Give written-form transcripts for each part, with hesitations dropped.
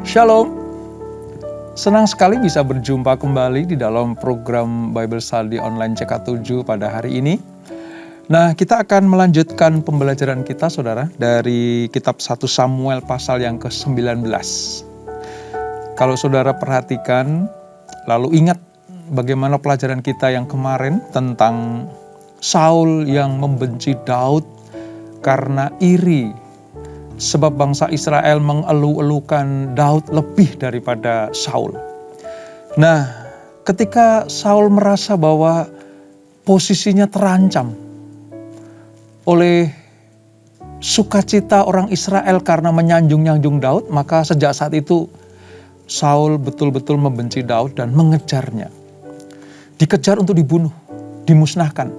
Shalom, senang sekali bisa berjumpa kembali di dalam program Bible Study Online CK7 pada hari ini. Nah, kita akan melanjutkan pembelajaran kita, saudara, dari kitab 1 Samuel pasal yang ke-19. Kalau saudara perhatikan, lalu ingat bagaimana pelajaran kita yang kemarin tentang Saul yang membenci Daud karena iri. Sebab bangsa Israel mengeluh-elukan Daud lebih daripada Saul. Nah, ketika Saul merasa bahwa posisinya terancam oleh sukacita orang Israel karena menyanjung-nyanjung Daud, maka sejak saat itu Saul betul-betul membenci Daud dan mengejarnya. Dikejar untuk dibunuh, dimusnahkan.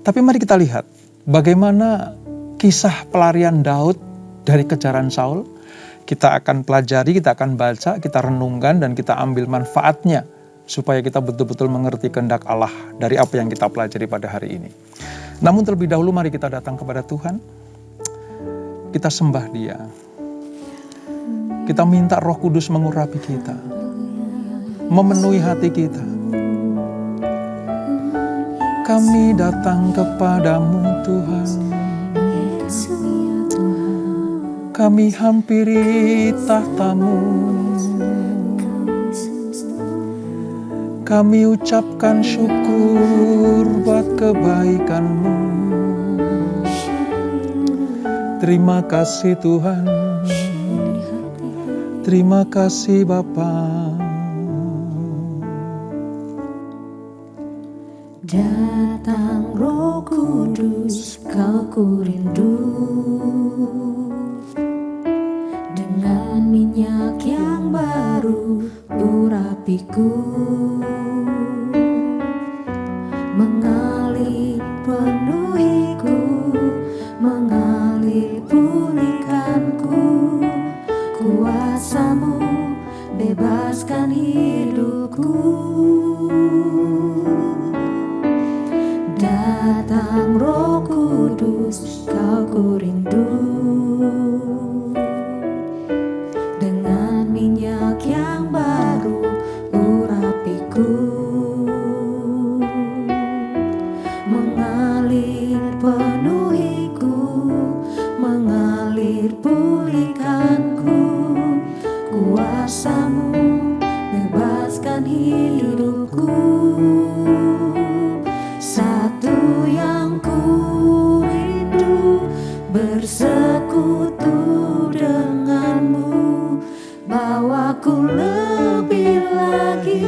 Tapi mari kita lihat bagaimana kisah pelarian Daud dari kejaran Saul. Kita akan pelajari, kita akan baca, kita renungkan, dan kita ambil manfaatnya supaya kita betul-betul mengerti kehendak Allah dari apa yang kita pelajari pada hari ini. Namun terlebih dahulu mari kita datang kepada Tuhan. Kita sembah Dia. Kita minta Roh Kudus mengurapi kita, memenuhi hati kita. Kami datang kepadamu Tuhan. Kami hampiri tahta-Mu. Kami ucapkan syukur buat kebaikan-Mu. Terima kasih Tuhan. Terima kasih Bapa. Datang Roh Kudus, Kau kurindu. Dengan minyak yang baru urapiku, mengalir penuhiku, mengalir pulihkanku. Kuasa-Mu bebaskan hidupku. Datang Roh Kudus, Kau kurindu. Dengan minyak yang baru urapiku, mengalir penuhiku, mengalir pulihkanku. Kuasa-Mu bebaskan hidupku. Satu yang ku rindu, bersekutu denganmu. Bawaku lebih lagi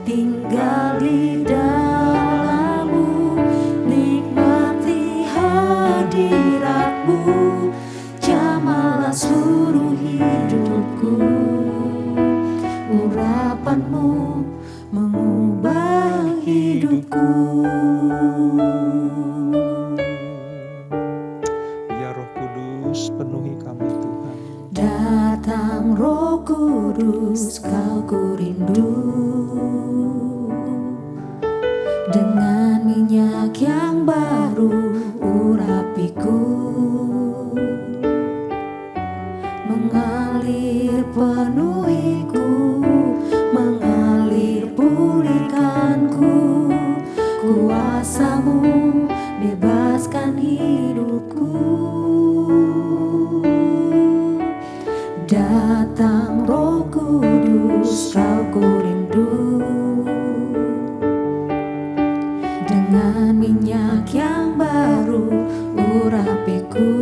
tinggal di dalam-Mu. Nikmati hadirat-Mu, jamahlah seluruh hidupku. Urapan-Mu mengubah hidupku. Ya Roh Kudus, penuhi kami Tuhan. Datang Roh Kudus, Kau kurindu. Dengan minyak yang baru urapiku, mengalir penuhiku, mengalir pulihkanku. Kuasa-Mu bebaskan hidupku. Datang Roh Kudus, Kau kurindu. Dengan minyak yang baru urapiku,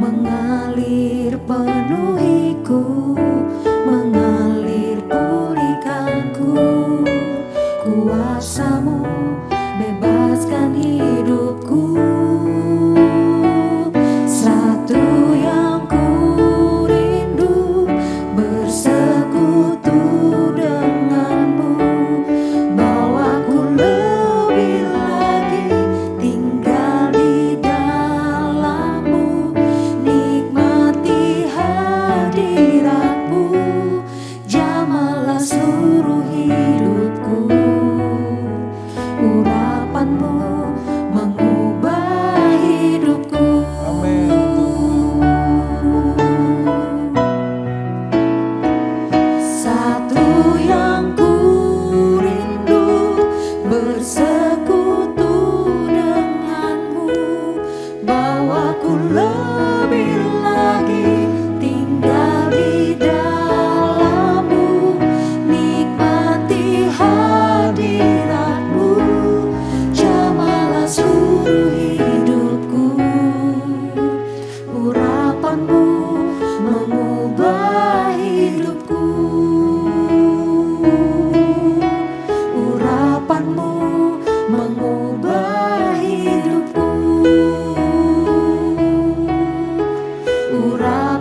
mengalir penuhiku, mengalir pulihkanku. Kuasa-Mu bebaskan hidupku. Satu yang ku rindu, bersekutu denganmu. Bawaku lebih lagi tinggal di dalam-Mu. Nikmati hadirat-Mu, jamahlah seluruh hidupku. Urapan-Mu mengubah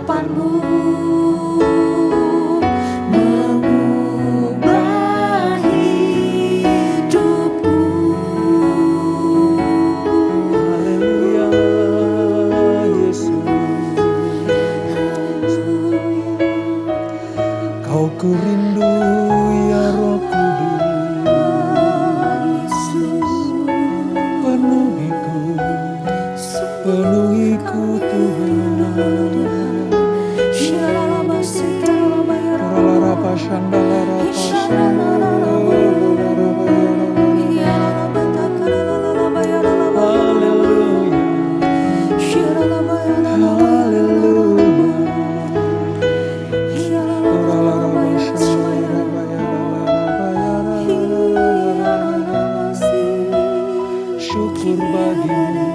urapanmu mengubah hidupku. Haleluya, Yesus. Kau ku rindu ya Roh Kudus, penuhiku Tuhan. Rararapa shandalarapa syukur bagimu,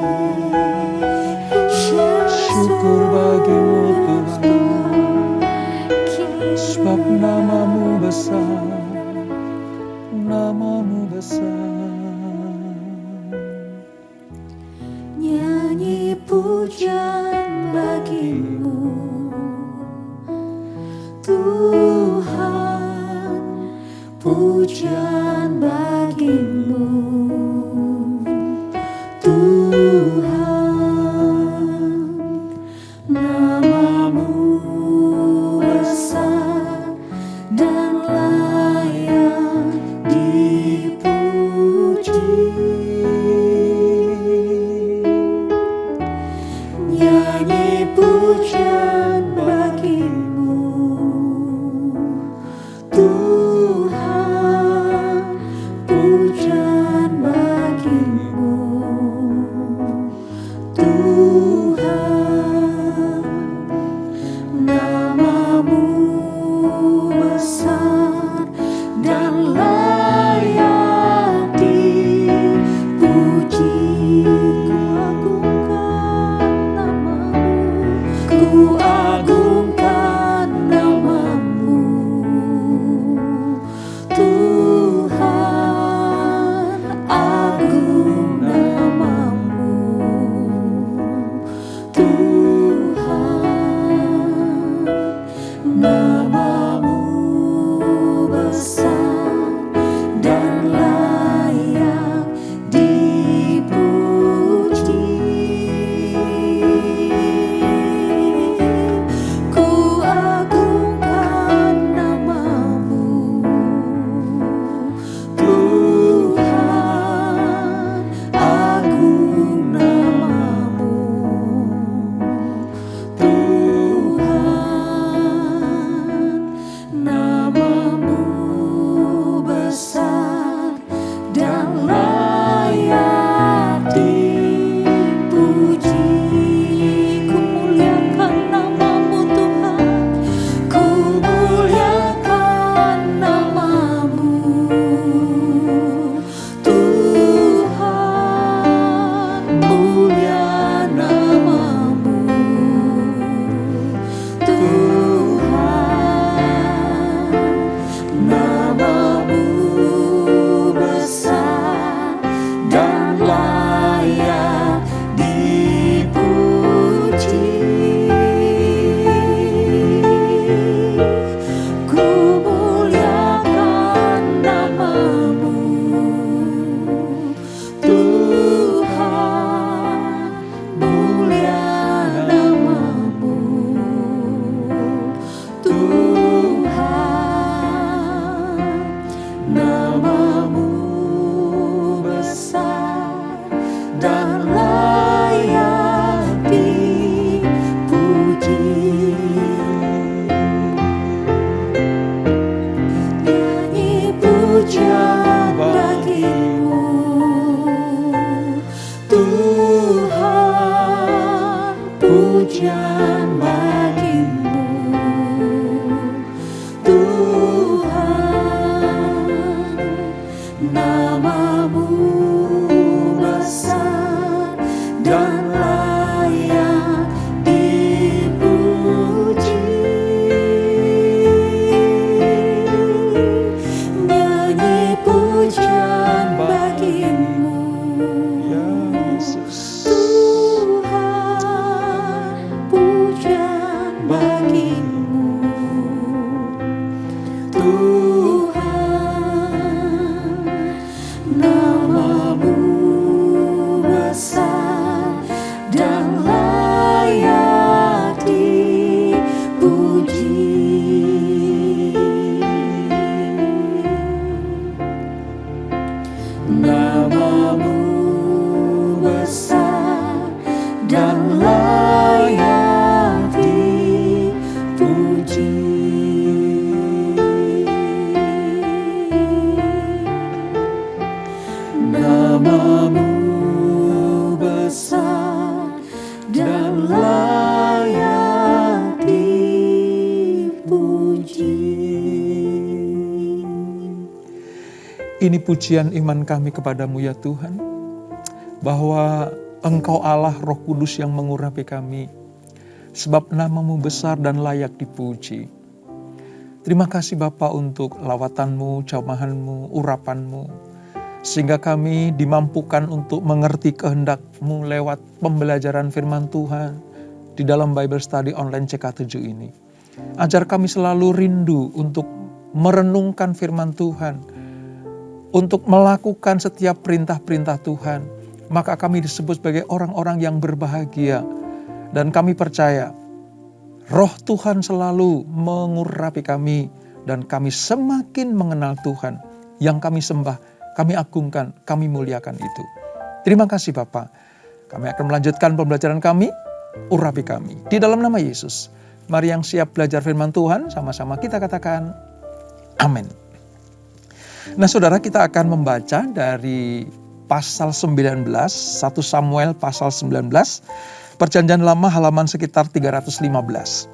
syukur bagimu Tuhan, sebab namamu besar, namamu besar. Nyanyi pujian bagimu Tuhan, pujian bagimu Tuhan. Namamu besar dan layak dipuji. Nyanyi pujian bagimu Tuhan, pujian bagimu Tuhan. Namamu besar dan layak dipuji. Ku agungkan namamu Tuhan, agung namamu Tuhan. Namamu besar dan layak dipuji. Ku agungkan namamu Tuhan, agung namamu Tuhan. Namamu besar dan layak dipuji. Ku muliakan namamu Tuhan, ku muliakan namamu Tuhan, mulia namamu Tuhan. Namamu besar dan layak dipuji. Ku muliakan namamu Tuhan, mulia namamu Tuhan. Namamu besar dan layak dipuji. Nyanyi pujian bagimu Tuhan, pujian bagimu Tuhan. Namamu besar dan layak dipuji. Nyanyi pujian bagimu Ya Yesus. Tuhan, pujian Ini pujian iman kami kepadamu ya Tuhan, bahwa Engkau Allah Roh Kudus yang mengurapi kami, sebab namamu besar dan layak dipuji. Terima kasih Bapa untuk lawatanmu, jamahanmu, urapanmu, sehingga kami dimampukan untuk mengerti kehendak-Mu lewat pembelajaran firman Tuhan di dalam Bible Study Online CK7 ini. Ajar kami selalu rindu untuk merenungkan firman Tuhan, untuk melakukan setiap perintah-perintah Tuhan. Maka kami disebut sebagai orang-orang yang berbahagia. Dan kami percaya Roh Tuhan selalu mengurapi kami dan kami semakin mengenal Tuhan yang kami sembah, kami agungkan, kami muliakan itu. Terima kasih Bapa. Kami akan melanjutkan pembelajaran kami, urapi kami. Di dalam nama Yesus, mari yang siap belajar firman Tuhan, sama-sama kita katakan, amin. Nah saudara, kita akan membaca dari pasal 19, 1 Samuel pasal 19, Perjanjian Lama halaman sekitar 315.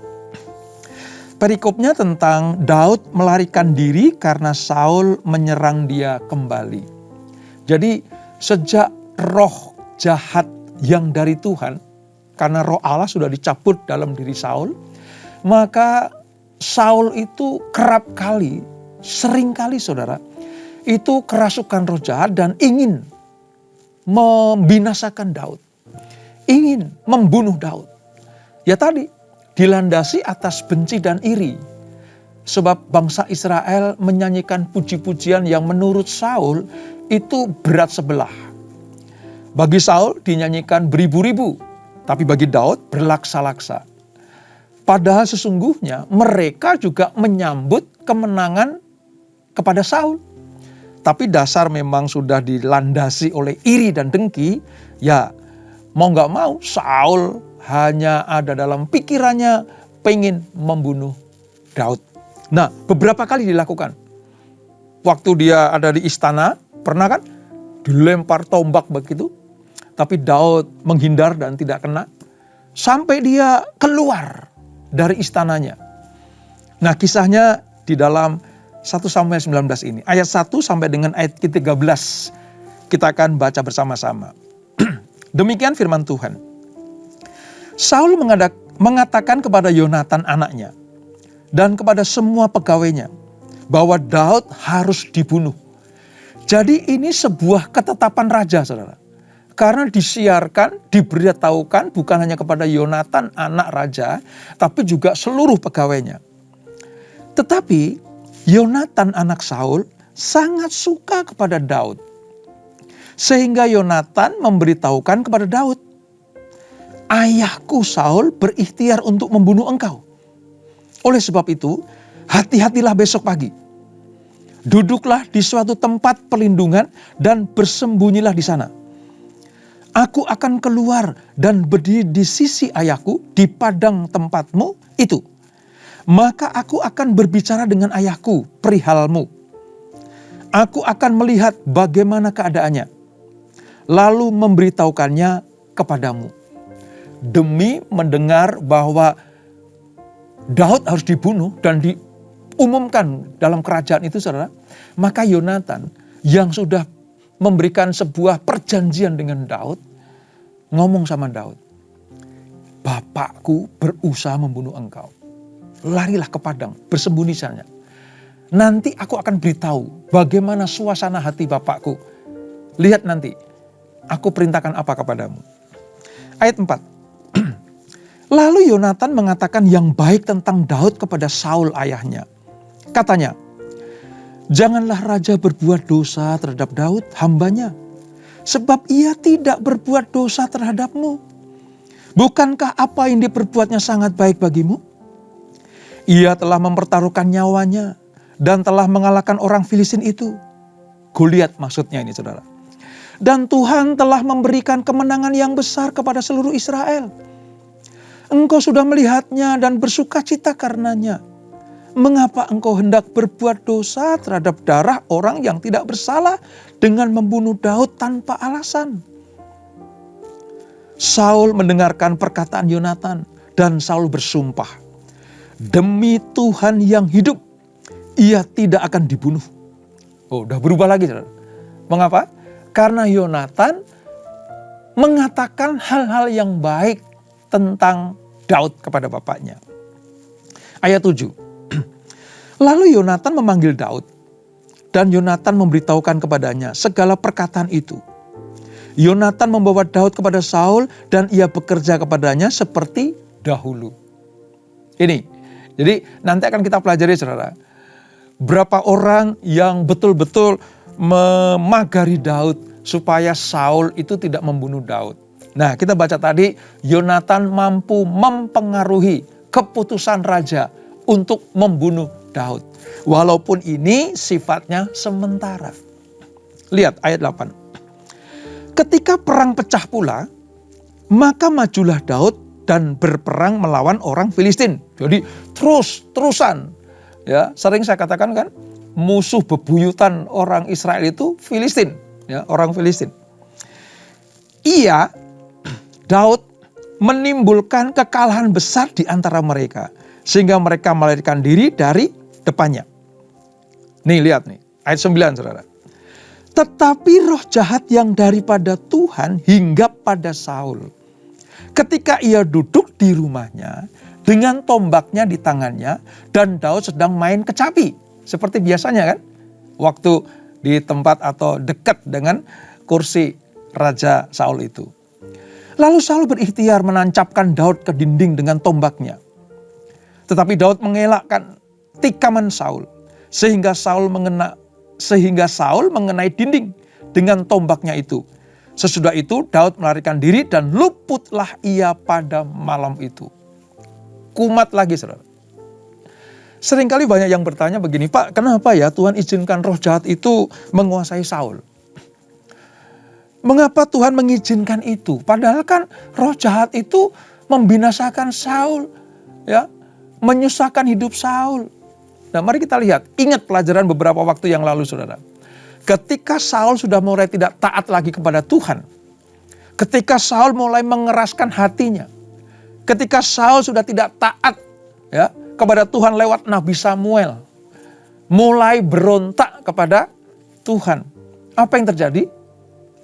Perikopnya tentang Daud melarikan diri karena Saul menyerang dia kembali. Jadi sejak roh jahat yang dari Tuhan, karena roh Allah sudah dicabut dalam diri Saul, maka Saul itu kerap kali, sering kali saudara, itu kerasukan roh jahat dan ingin membinasakan Daud. Ingin membunuh Daud. Ya tadi, dilandasi atas benci dan iri. Sebab bangsa Israel menyanyikan puji-pujian yang menurut Saul itu berat sebelah. Bagi Saul dinyanyikan beribu-ribu, tapi bagi Daud berlaksa-laksa. Padahal sesungguhnya mereka juga menyambut kemenangan kepada Saul. Tapi dasar memang sudah dilandasi oleh iri dan dengki, ya mau gak mau Saul hanya ada dalam pikirannya pengen membunuh Daud. Nah beberapa kali dilakukan. Waktu dia ada di istana, pernah kan dilempar tombak begitu. Tapi Daud menghindar dan tidak kena. Sampai dia keluar dari istananya. Nah kisahnya di dalam 1 Samuel 19 ini. Ayat 1 sampai dengan ayat ke-13. Kita akan baca bersama-sama. Demikian firman Tuhan. Saul mengatakan kepada Yonatan anaknya dan kepada semua pegawainya bahwa Daud harus dibunuh. Jadi ini sebuah ketetapan raja saudara. Karena disiarkan, diberitahukan bukan hanya kepada Yonatan anak raja, tapi juga seluruh pegawainya. Tetapi Yonatan anak Saul sangat suka kepada Daud. Sehingga Yonatan memberitahukan kepada Daud, ayahku Saul berikhtiar untuk membunuh engkau. Oleh sebab itu, hati-hatilah besok pagi. Duduklah di suatu tempat perlindungan dan bersembunyilah di sana. Aku akan keluar dan berdiri di sisi ayahku di padang tempatmu itu. Maka aku akan berbicara dengan ayahku perihalmu. Aku akan melihat bagaimana keadaannya. Lalu memberitahukannya kepadamu. Demi mendengar bahwa Daud harus dibunuh dan diumumkan dalam kerajaan itu saudara. Maka Yonatan yang sudah memberikan sebuah perjanjian dengan Daud. Ngomong sama Daud. Bapakku berusaha membunuh engkau. Larilah ke padang, bersembunyi sana. Nanti aku akan beritahu bagaimana suasana hati bapakku. Lihat nanti. Aku perintahkan apa kepadamu. Ayat 4. Lalu Yonatan mengatakan yang baik tentang Daud kepada Saul ayahnya. Katanya, janganlah raja berbuat dosa terhadap Daud, hambanya. Sebab ia tidak berbuat dosa terhadapmu. Bukankah apa yang diperbuatnya sangat baik bagimu? Ia telah mempertaruhkan nyawanya dan telah mengalahkan orang Filistin itu. Goliat maksudnya ini saudara. Dan Tuhan telah memberikan kemenangan yang besar kepada seluruh Israel. Engkau sudah melihatnya dan bersuka cita karenanya. Mengapa engkau hendak berbuat dosa terhadap darah orang yang tidak bersalah dengan membunuh Daud tanpa alasan? Saul mendengarkan perkataan Yonatan dan Saul bersumpah, demi Tuhan yang hidup, ia tidak akan dibunuh. Oh, udah berubah lagi, saudara. Mengapa? Karena Yonatan mengatakan hal-hal yang baik tentang Daud kepada bapaknya. Ayat 7. Lalu Yonatan memanggil Daud, dan Yonatan memberitahukan kepadanya segala perkataan itu. Yonatan membawa Daud kepada Saul, dan ia bekerja kepadanya seperti dahulu. Ini, jadi nanti akan kita pelajari, saudara. Berapa orang yang betul-betul memagari Daud supaya Saul itu tidak membunuh Daud. Nah, kita baca tadi, Yonatan mampu mempengaruhi keputusan raja untuk membunuh Daud. Walaupun ini sifatnya sementara. Lihat ayat 8. Ketika perang pecah pula, maka majulah Daud dan berperang melawan orang Filistin. Jadi terus-terusan. Ya, sering saya katakan kan, musuh bebuyutan orang Israel itu Filistin. Ya, orang Filistin. Daud menimbulkan kekalahan besar di antara mereka. Sehingga mereka melarikan diri dari depannya. Nih lihat nih, ayat 9 saudara. Tetapi roh jahat yang daripada Tuhan hinggap pada Saul. Ketika ia duduk di rumahnya dengan tombaknya di tangannya dan Daud sedang main kecapi. Seperti biasanya kan, waktu di tempat atau dekat dengan kursi Raja Saul itu. Lalu Saul berikhtiar menancapkan Daud ke dinding dengan tombaknya. Tetapi Daud mengelakkan tikaman Saul. Sehingga Saul mengenai dinding dengan tombaknya itu. Sesudah itu Daud melarikan diri dan luputlah ia pada malam itu. Kumat lagi, saudara. Seringkali banyak yang bertanya begini, Pak, kenapa ya Tuhan izinkan roh jahat itu menguasai Saul? Mengapa Tuhan mengizinkan itu? Padahal kan roh jahat itu membinasakan Saul, ya, menyusahkan hidup Saul. Nah, mari kita lihat, ingat pelajaran beberapa waktu yang lalu, saudara. Ketika Saul sudah mulai tidak taat lagi kepada Tuhan, ketika Saul mulai mengeraskan hatinya, ketika Saul sudah tidak taat, ya, kepada Tuhan lewat Nabi Samuel, mulai berontak kepada Tuhan. Apa yang terjadi?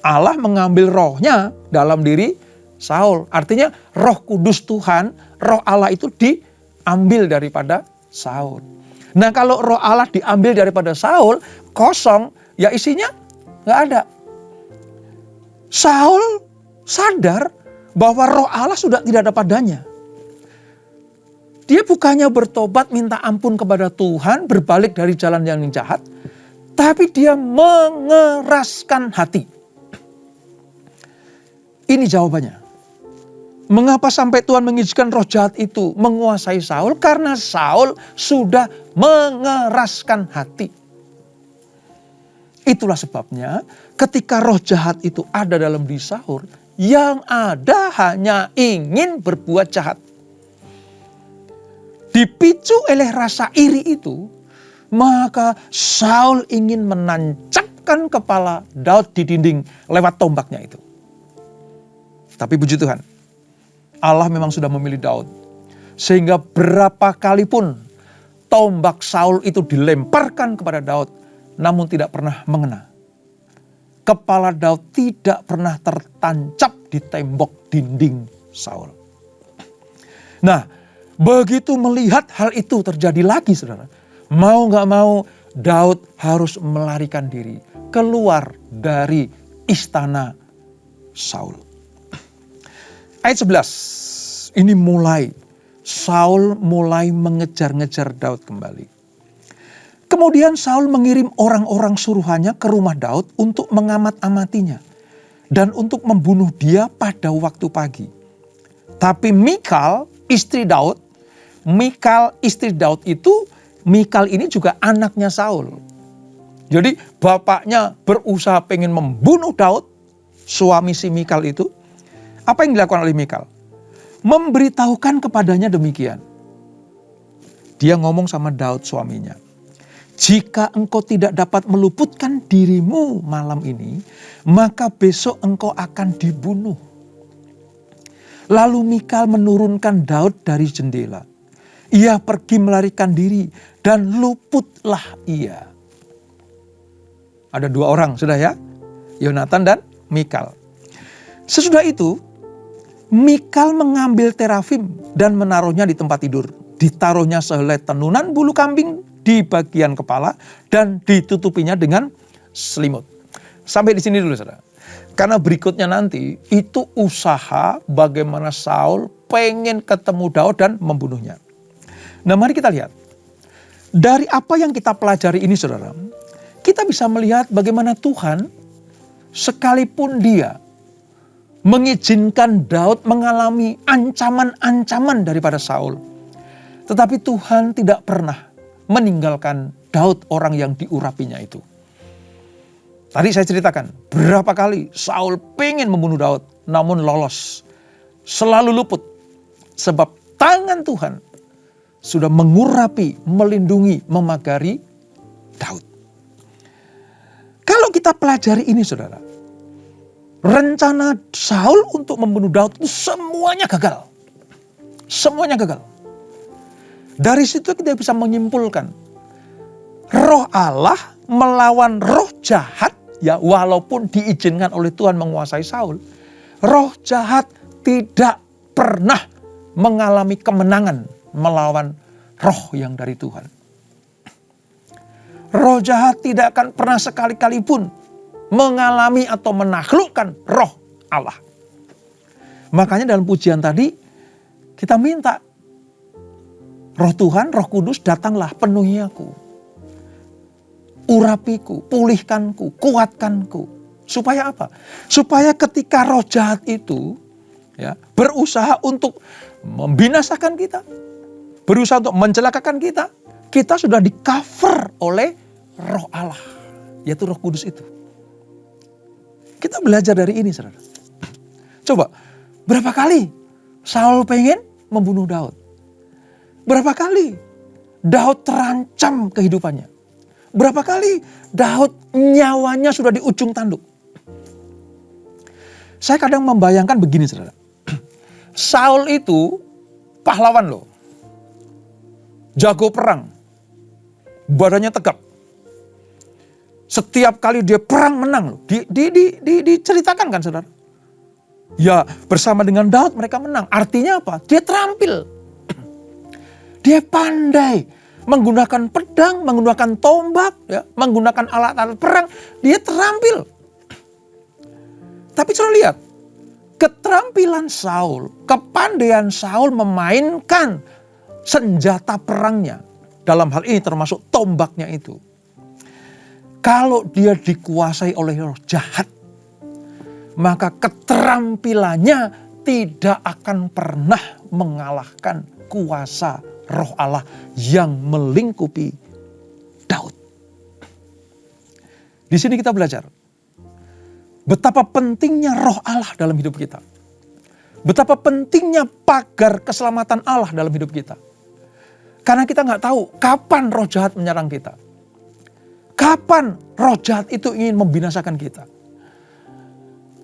Allah mengambil rohnya dalam diri Saul. Artinya roh kudus Tuhan, roh Allah itu diambil daripada Saul. Nah, kalau roh Allah diambil daripada Saul, kosong, ya isinya gak ada. Saul sadar bahwa roh Allah sudah tidak ada padanya. Dia bukannya bertobat minta ampun kepada Tuhan, berbalik dari jalan yang jahat, tapi dia mengeraskan hati. Ini jawabannya. Mengapa sampai Tuhan mengizinkan roh jahat itu menguasai Saul? Karena Saul sudah mengeraskan hati. Itulah sebabnya ketika roh jahat itu ada dalam diri Saul, yang ada hanya ingin berbuat jahat. Dipicu oleh rasa iri itu, maka Saul ingin menancapkan kepala Daud di dinding lewat tombaknya itu. Tapi puji Tuhan, Allah memang sudah memilih Daud. Sehingga berapa kali pun tombak Saul itu dilemparkan kepada Daud, namun tidak pernah mengena. Kepala Daud tidak pernah tertancap di tembok dinding Saul. Nah, begitu melihat hal itu terjadi lagi, saudara, mau gak mau Daud harus melarikan diri keluar dari istana Saul. Ayat 11, ini Saul mulai mengejar-ngejar Daud kembali. Kemudian Saul mengirim orang-orang suruhannya ke rumah Daud untuk mengamat-amatinya dan untuk membunuh dia pada waktu pagi. Tapi Mikal, istri Daud ini juga anaknya Saul. Jadi bapaknya berusaha pengen membunuh Daud, suami si Mikal itu. Apa yang dilakukan oleh Mikal? Memberitahukan kepadanya demikian. Dia ngomong sama Daud suaminya. Jika engkau tidak dapat meluputkan dirimu malam ini, maka besok engkau akan dibunuh. Lalu Mikal menurunkan Daud dari jendela. Ia pergi melarikan diri dan luputlah ia. Ada 2 orang, sudah ya. Yonatan dan Mikal. Sesudah itu, Mikal mengambil terafim dan menaruhnya di tempat tidur. Ditaruhnya sehelai tenunan bulu kambing di bagian kepala dan ditutupinya dengan selimut. Sampai di sini dulu, saudara. Karena berikutnya nanti itu usaha bagaimana Saul pengen ketemu Daud dan membunuhnya. Nah, mari kita lihat. Dari apa yang kita pelajari ini, saudara, kita bisa melihat bagaimana Tuhan sekalipun dia mengizinkan Daud mengalami ancaman-ancaman daripada Saul. Tetapi Tuhan tidak pernah meninggalkan Daud, orang yang diurapinya itu. Tadi saya ceritakan berapa kali Saul pengen membunuh Daud, namun lolos. Selalu luput. Sebab tangan Tuhan sudah mengurapi, melindungi, memagari Daud. Kalau kita pelajari ini, saudara, rencana Saul untuk membunuh Daud itu semuanya gagal. Semuanya gagal. Dari situ kita bisa menyimpulkan, roh Allah melawan roh jahat, ya walaupun diizinkan oleh Tuhan menguasai Saul, roh jahat tidak pernah mengalami kemenangan melawan roh yang dari Tuhan. Roh jahat tidak akan pernah sekali-kali pun mengalami atau menaklukkan roh Allah. Makanya dalam pujian tadi kita minta, roh Tuhan, roh kudus datanglah penuhi aku. Urapiku, pulihkanku, kuatkanku. Supaya apa? Supaya ketika roh jahat itu ya, berusaha untuk membinasakan kita, berusaha untuk mencelakakan kita, kita sudah di-cover oleh roh Allah, yaitu roh kudus itu. Kita belajar dari ini, saudara. Coba, berapa kali Saul pengen membunuh Daud? Berapa kali Daud terancam kehidupannya? Berapa kali Daud nyawanya sudah di ujung tanduk? Saya kadang membayangkan begini, saudara. Saul itu pahlawan loh. Jago perang. Badannya tegap. Setiap kali dia perang menang loh. Diceritakan kan, saudara? Ya, bersama dengan Daud mereka menang. Artinya apa? Dia terampil. Dia pandai menggunakan pedang, menggunakan tombak, ya, menggunakan alat-alat perang. Dia terampil. Tapi coba lihat, keterampilan Saul, kepandaian Saul memainkan senjata perangnya. Dalam hal ini termasuk tombaknya itu. Kalau dia dikuasai oleh roh jahat, maka keterampilannya tidak akan pernah mengalahkan kuasa roh Allah yang melingkupi Daud. Di sini kita belajar betapa pentingnya roh Allah dalam hidup kita. Betapa pentingnya pagar keselamatan Allah dalam hidup kita. Karena kita nggak tahu kapan roh jahat menyerang kita. Kapan roh jahat itu ingin membinasakan kita.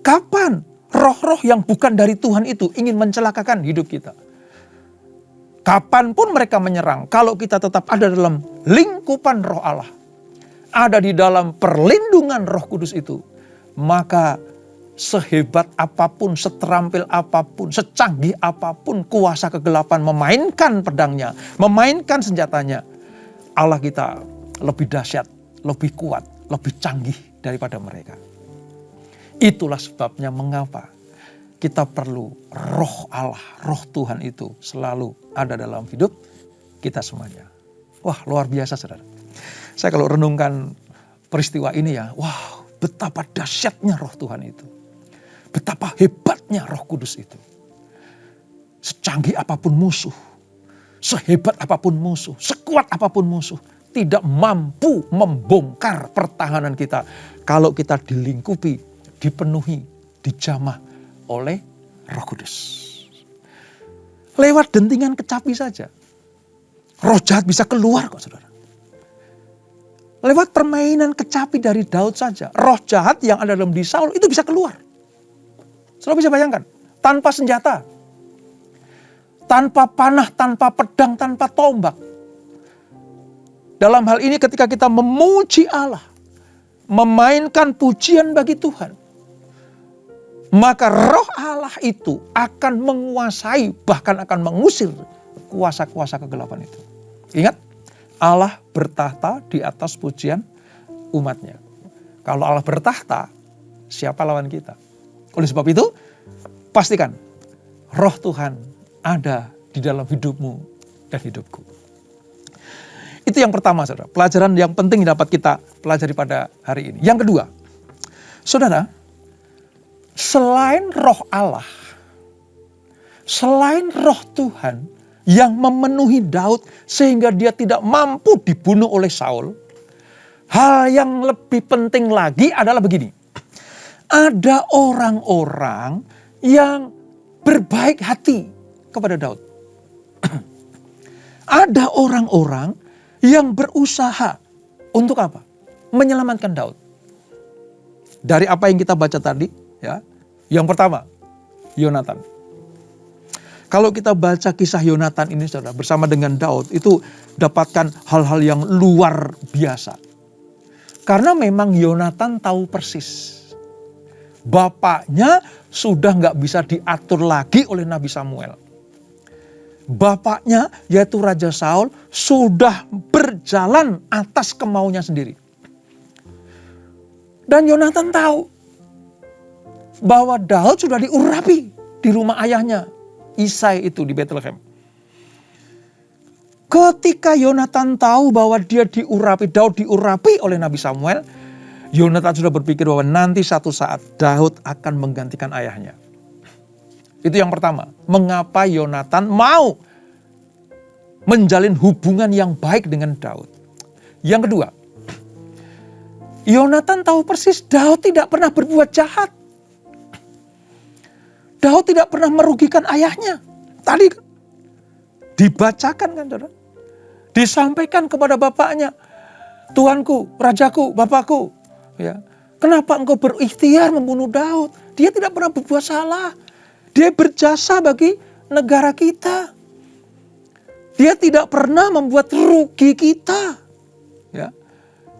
Kapan roh-roh yang bukan dari Tuhan itu ingin mencelakakan hidup kita. Kapanpun mereka menyerang, kalau kita tetap ada dalam lingkupan roh Allah, ada di dalam perlindungan roh kudus itu, maka sehebat apapun, seterampil apapun, secanggih apapun kuasa kegelapan memainkan pedangnya, memainkan senjatanya, Allah kita lebih dahsyat, lebih kuat, lebih canggih daripada mereka. Itulah sebabnya mengapa kita perlu roh Allah, roh Tuhan itu selalu ada dalam hidup kita semuanya. Wah, luar biasa, saudara. Saya kalau renungkan peristiwa ini ya, wah, betapa dahsyatnya roh Tuhan itu. Betapa hebatnya roh kudus itu. Secanggih apapun musuh, sehebat apapun musuh, sekuat apapun musuh, tidak mampu membongkar pertahanan kita kalau kita dilingkupi, dipenuhi, dijamah oleh Roh Kudus. Lewat dentingan kecapi saja, roh jahat bisa keluar kok, saudara. Lewat permainan kecapi dari Daud saja, roh jahat yang ada dalam diri Saul itu bisa keluar. Saudara bisa bayangkan, tanpa senjata, tanpa panah, tanpa pedang, tanpa tombak. Dalam hal ini ketika kita memuji Allah, memainkan pujian bagi Tuhan, maka roh Allah itu akan menguasai, bahkan akan mengusir kuasa-kuasa kegelapan itu. Ingat, Allah bertahta di atas pujian umatnya. Kalau Allah bertahta, siapa lawan kita? Oleh sebab itu, pastikan roh Tuhan ada di dalam hidupmu dan hidupku. Itu yang pertama, saudara. Pelajaran yang penting dapat kita pelajari pada hari ini. Yang kedua, saudara, selain roh Allah, selain roh Tuhan yang memenuhi Daud sehingga dia tidak mampu dibunuh oleh Saul, hal yang lebih penting lagi adalah begini. Ada orang-orang yang berbaik hati kepada Daud. Ada orang-orang yang berusaha untuk apa? Menyelamatkan Daud. Dari apa yang kita baca tadi, ya. Yang pertama, Yonatan. Kalau kita baca kisah Yonatan ini, saudara, bersama dengan Daud, itu dapatkan hal-hal yang luar biasa. Karena memang Yonatan tahu persis. Bapaknya sudah nggak bisa diatur lagi oleh Nabi Samuel. Bapaknya, yaitu Raja Saul, sudah berjalan atas kemauannya sendiri. Dan Yonatan tahu bahwa Daud sudah diurapi di rumah ayahnya, Isai itu di Bethlehem. Ketika Yonatan tahu bahwa Daud diurapi oleh Nabi Samuel, Yonatan sudah berpikir bahwa nanti satu saat Daud akan menggantikan ayahnya. Itu yang pertama. Mengapa Yonatan mau menjalin hubungan yang baik dengan Daud? Yang kedua, Yonatan tahu persis Daud tidak pernah berbuat jahat. Daud tidak pernah merugikan ayahnya. Tadi dibacakan kan, saudara? Disampaikan kepada bapaknya, Tuanku, Rajaku, Bapakku. Ya, kenapa engkau berikhtiar membunuh Daud? Dia tidak pernah berbuat salah. Dia berjasa bagi negara kita. Dia tidak pernah membuat rugi kita. Ya.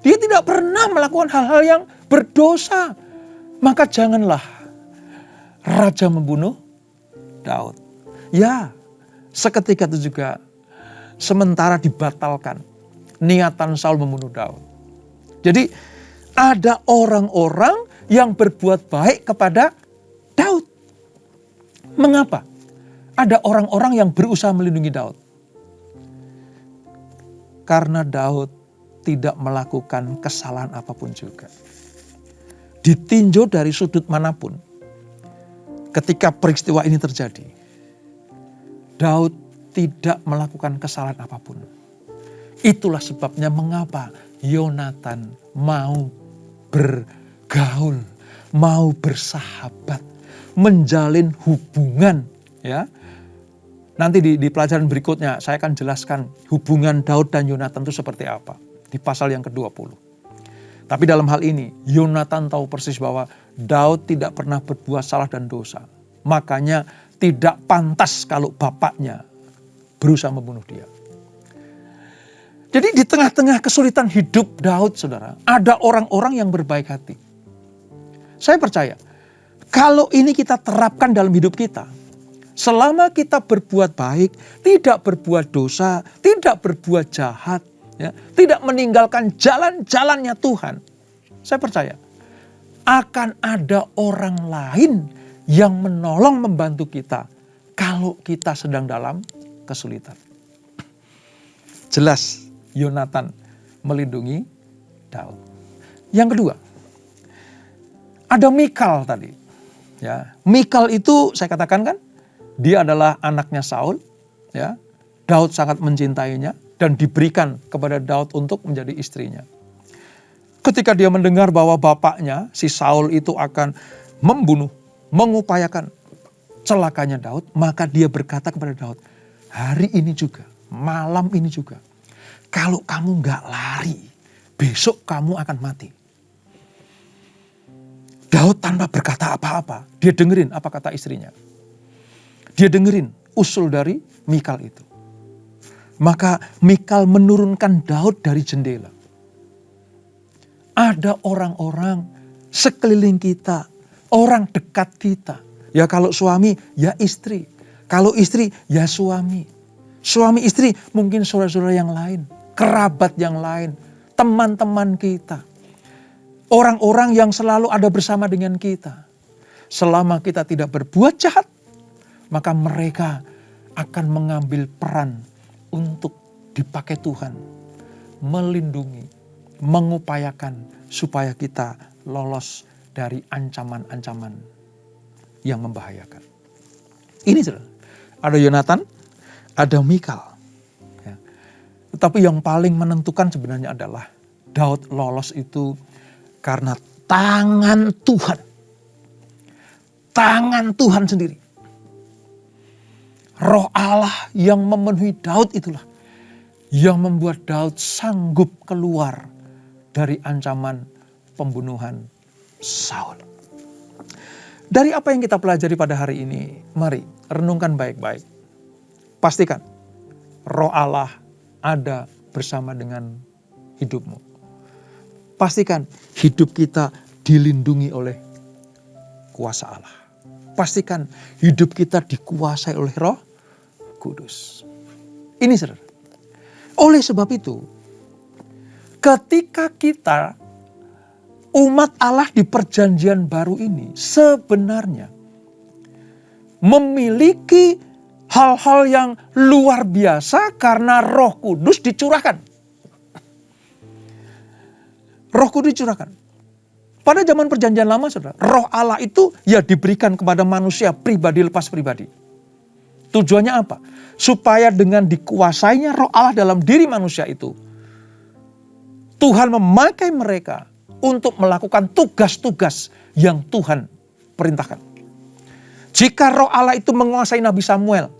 Dia tidak pernah melakukan hal-hal yang berdosa. Maka janganlah raja membunuh Daud. Ya, seketika itu juga sementara dibatalkan niatan Saul membunuh Daud. Jadi ada orang-orang yang berbuat baik kepada Daud. Mengapa? Ada orang-orang yang berusaha melindungi Daud. Karena Daud tidak melakukan kesalahan apapun juga. Ditinjau dari sudut manapun, ketika peristiwa ini terjadi, Daud tidak melakukan kesalahan apapun. Itulah sebabnya mengapa Yonatan mau bergaul, mau bersahabat, menjalin hubungan, ya. Nanti di pelajaran berikutnya saya akan jelaskan hubungan Daud dan Yonatan itu seperti apa di pasal yang ke-20. Tapi dalam hal ini Yonatan tahu persis bahwa Daud tidak pernah berbuat salah dan dosa. Makanya tidak pantas kalau bapaknya berusaha membunuh dia. Jadi di tengah-tengah kesulitan hidup Daud, saudara, ada orang-orang yang berbaik hati. Saya percaya, kalau ini kita terapkan dalam hidup kita, selama kita berbuat baik, tidak berbuat dosa, tidak berbuat jahat, ya, tidak meninggalkan jalan-jalannya Tuhan, saya percaya akan ada orang lain yang menolong membantu kita kalau kita sedang dalam kesulitan. Jelas Yonatan melindungi Daud. Yang kedua, ada Mikal tadi. Ya, Mikal itu saya katakan kan, dia adalah anaknya Saul. Ya, Daud sangat mencintainya dan diberikan kepada Daud untuk menjadi istrinya. Ketika dia mendengar bahwa bapaknya si Saul itu akan membunuh, mengupayakan celakanya Daud, maka dia berkata kepada Daud, hari ini juga, malam ini juga, kalau kamu gak lari, besok kamu akan mati. Daud tanpa berkata apa-apa, dia dengerin apa kata istrinya. Dia dengerin usul dari Mikal itu. Maka Mikal menurunkan Daud dari jendela. ada orang-orang sekeliling kita, orang dekat kita. Ya kalau suami, ya istri. Kalau istri, ya suami. Suami istri mungkin saudara-saudara yang lain, kerabat yang lain, teman-teman kita. Orang-orang yang selalu ada bersama dengan kita. Selama kita tidak berbuat jahat, maka mereka akan mengambil peran untuk dipakai Tuhan. Melindungi, mengupayakan supaya kita lolos dari ancaman-ancaman yang membahayakan. Ini saudara, ada Yonatan, ada Mikal. Ya. Tetapi yang paling menentukan sebenarnya adalah Daud lolos itu karena tangan Tuhan. Tangan Tuhan sendiri. Roh Allah yang memenuhi Daud itulah yang membuat Daud sanggup keluar dari ancaman pembunuhan Saul. Dari apa yang kita pelajari pada hari ini, mari renungkan baik-baik. Pastikan Roh Allah ada bersama dengan hidupmu. Pastikan hidup kita dilindungi oleh kuasa Allah. Pastikan hidup kita dikuasai oleh Roh Kudus. Ini saudara. Oleh sebab itu, ketika kita umat Allah di perjanjian baru ini sebenarnya memiliki hal-hal yang luar biasa karena Roh Kudus dicurahkan. Roh Kudus dicurahkan. Pada zaman perjanjian lama, saudara, Roh Allah itu ya diberikan kepada manusia pribadi lepas pribadi. Tujuannya apa? Supaya dengan dikuasainya Roh Allah dalam diri manusia itu, Tuhan memakai mereka untuk melakukan tugas-tugas yang Tuhan perintahkan. Jika Roh Allah itu menguasai Nabi Samuel,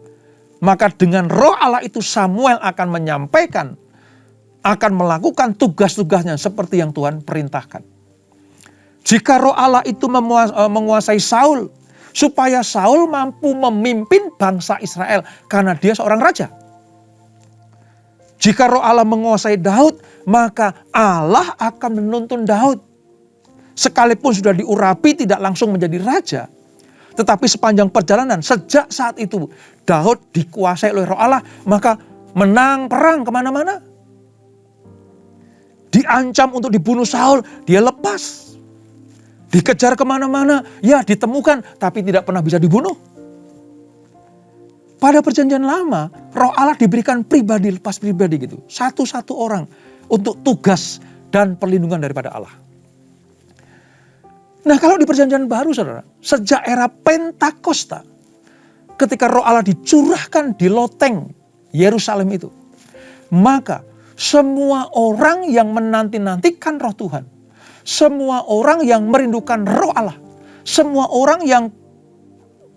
maka dengan Roh Allah itu Samuel akan menyampaikan, akan melakukan tugas-tugasnya seperti yang Tuhan perintahkan. Jika Roh Allah itu menguasai Saul, supaya Saul mampu memimpin bangsa Israel karena dia seorang raja. Jika Roh Allah menguasai Daud, maka Allah akan menuntun Daud. Sekalipun sudah diurapi tidak langsung menjadi raja, tetapi sepanjang perjalanan, sejak saat itu Daud dikuasai oleh Roh Allah, maka menang perang kemana-mana. Diancam untuk dibunuh Saul, dia lepas. Dikejar kemana-mana, ya ditemukan, tapi tidak pernah bisa dibunuh. Pada perjanjian lama, Roh Allah diberikan pribadi lepas pribadi gitu. Satu-satu orang untuk tugas dan perlindungan daripada Allah. Nah kalau di perjanjian baru saudara, sejak era Pentakosta, ketika Roh Allah dicurahkan di loteng Yerusalem itu, maka semua orang yang menanti-nantikan Roh Tuhan, semua orang yang merindukan Roh Allah, semua orang yang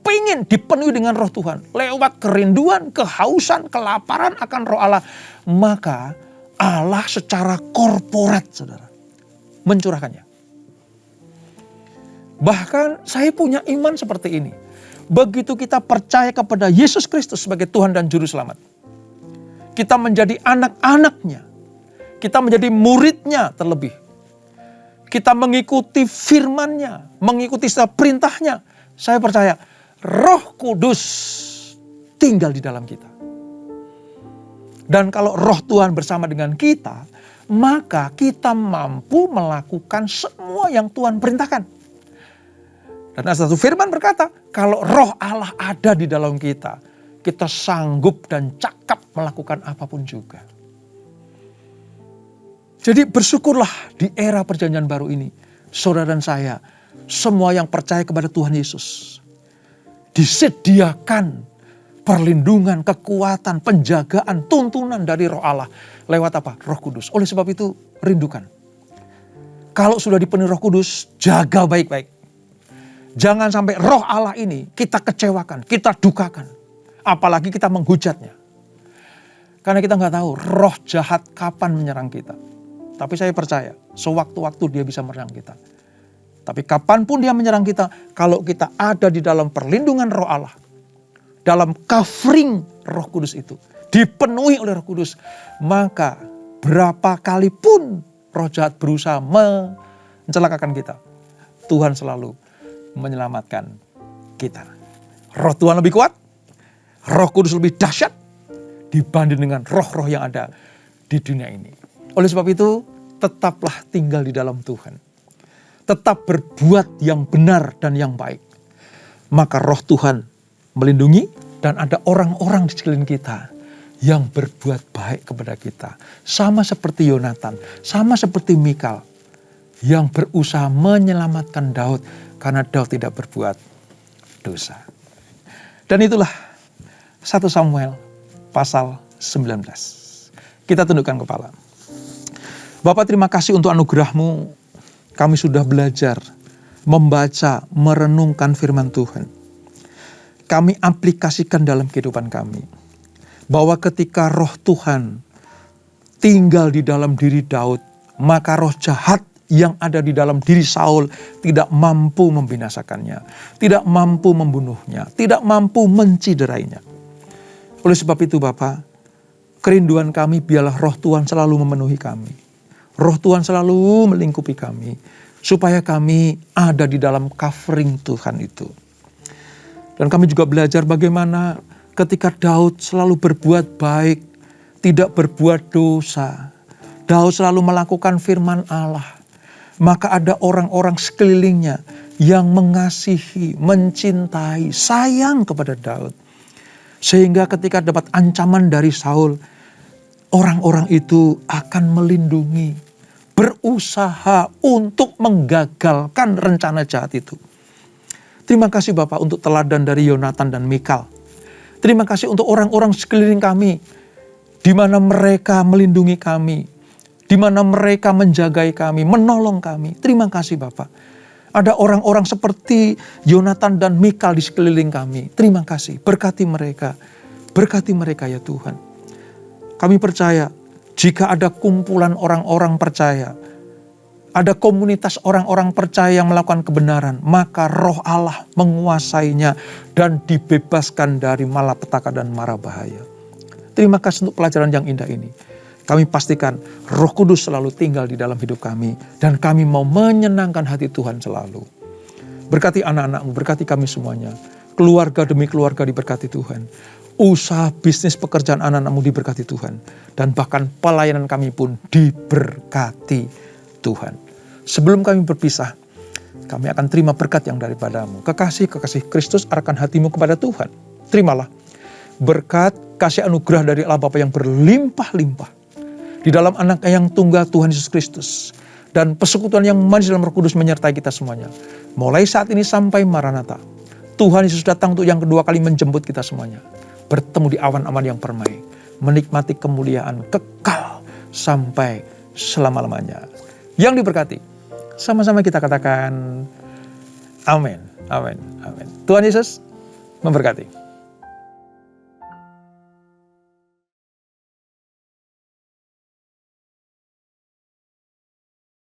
pengen dipenuhi dengan Roh Tuhan, lewat kerinduan, kehausan, kelaparan akan Roh Allah, maka Allah secara korporat saudara mencurahkannya. Bahkan saya punya iman seperti ini. Begitu kita percaya kepada Yesus Kristus sebagai Tuhan dan Juru Selamat, kita menjadi anak-anaknya, kita menjadi muridnya terlebih. Kita mengikuti firman-Nya, mengikuti setiap perintahnya. Saya percaya Roh Kudus tinggal di dalam kita. Dan kalau Roh Tuhan bersama dengan kita, maka kita mampu melakukan semua yang Tuhan perintahkan. Dan ada satu firman berkata, kalau Roh Allah ada di dalam kita, kita sanggup dan cakap melakukan apapun juga. Jadi bersyukurlah di era perjanjian baru ini, saudara dan saya, semua yang percaya kepada Tuhan Yesus, disediakan perlindungan, kekuatan, penjagaan, tuntunan dari Roh Allah. Lewat apa? Roh Kudus. Oleh sebab itu, rindukan. Kalau sudah dipenuhi Roh Kudus, jaga baik-baik. Jangan sampai Roh Allah ini kita kecewakan, kita dukakan. Apalagi kita menghujatnya. Karena kita nggak tahu roh jahat kapan menyerang kita. Tapi saya percaya, sewaktu-waktu dia bisa menyerang kita. Tapi kapanpun dia menyerang kita, kalau kita ada di dalam perlindungan Roh Allah, dalam covering Roh Kudus itu, dipenuhi oleh Roh Kudus, maka berapa kali pun roh jahat berusaha mencelakakan kita, Tuhan selalu menyelamatkan kita. Roh Tuhan lebih kuat, Roh Kudus lebih dahsyat dibanding dengan roh-roh yang ada di dunia ini. Oleh sebab itu, tetaplah tinggal di dalam Tuhan. Tetap berbuat yang benar dan yang baik. Maka roh Tuhan melindungi dan ada orang-orang di sekeliling kita yang berbuat baik kepada kita. Sama seperti Yonatan, sama seperti Mikal yang berusaha menyelamatkan Daud karena Daud tidak berbuat dosa. Dan itulah 1 Samuel pasal 19. Kita tundukkan kepala. Bapak, terima kasih untuk anugerah-Mu. Kami sudah belajar membaca, merenungkan firman Tuhan. Kami aplikasikan dalam kehidupan kami. Bahwa ketika roh Tuhan tinggal di dalam diri Daud, maka roh jahat yang ada di dalam diri Saul tidak mampu membinasakannya, tidak mampu membunuhnya, tidak mampu menciderainya. Oleh sebab itu Bapa, kerinduan kami biarlah roh Tuhan selalu memenuhi kami. Roh Tuhan selalu melingkupi kami, supaya kami ada di dalam covering Tuhan itu. Dan kami juga belajar bagaimana ketika Daud selalu berbuat baik, tidak berbuat dosa. Daud selalu melakukan firman Allah. Maka ada orang-orang sekelilingnya yang mengasihi, mencintai, sayang kepada Daud. Sehingga ketika dapat ancaman dari Saul, orang-orang itu akan melindungi, berusaha untuk menggagalkan rencana jahat itu. Terima kasih Bapak untuk teladan dari Yonatan dan Mikal. Terima kasih untuk orang-orang sekeliling kami, di mana mereka melindungi kami, di mana mereka menjagai kami, menolong kami. Terima kasih Bapak. Ada orang-orang seperti Yonatan dan Mikal di sekeliling kami. Terima kasih, berkati mereka. Berkati mereka ya Tuhan. Kami percaya jika ada kumpulan orang-orang percaya, ada komunitas orang-orang percaya yang melakukan kebenaran, maka roh Allah menguasainya dan dibebaskan dari malapetaka dan mara bahaya. Terima kasih untuk pelajaran yang indah ini. Kami pastikan Roh Kudus selalu tinggal di dalam hidup kami dan kami mau menyenangkan hati Tuhan selalu. Berkati anak-anak-Mu, berkati kami semuanya. Keluarga demi keluarga diberkati Tuhan. Usaha, bisnis, pekerjaan anak-anak-Mu diberkati Tuhan. Dan bahkan pelayanan kami pun diberkati Tuhan. Sebelum kami berpisah, kami akan terima berkat yang daripada-Mu. Kekasih Kristus arahkan hatimu kepada Tuhan. Terimalah berkat, kasih anugerah dari Allah Bapa yang berlimpah-limpah di dalam Anak-Nya yang tunggal Tuhan Yesus Kristus. Dan persekutuan yang manis dalam Roh Kudus menyertai kita semuanya. Mulai saat ini sampai Maranatha. Tuhan Yesus datang untuk yang kedua kali menjemput kita semuanya. Bertemu di awan-awan yang permai. Menikmati kemuliaan kekal sampai selama-lamanya. Yang diberkati. Sama-sama kita katakan amin, amin, amin. Tuhan Yesus memberkati.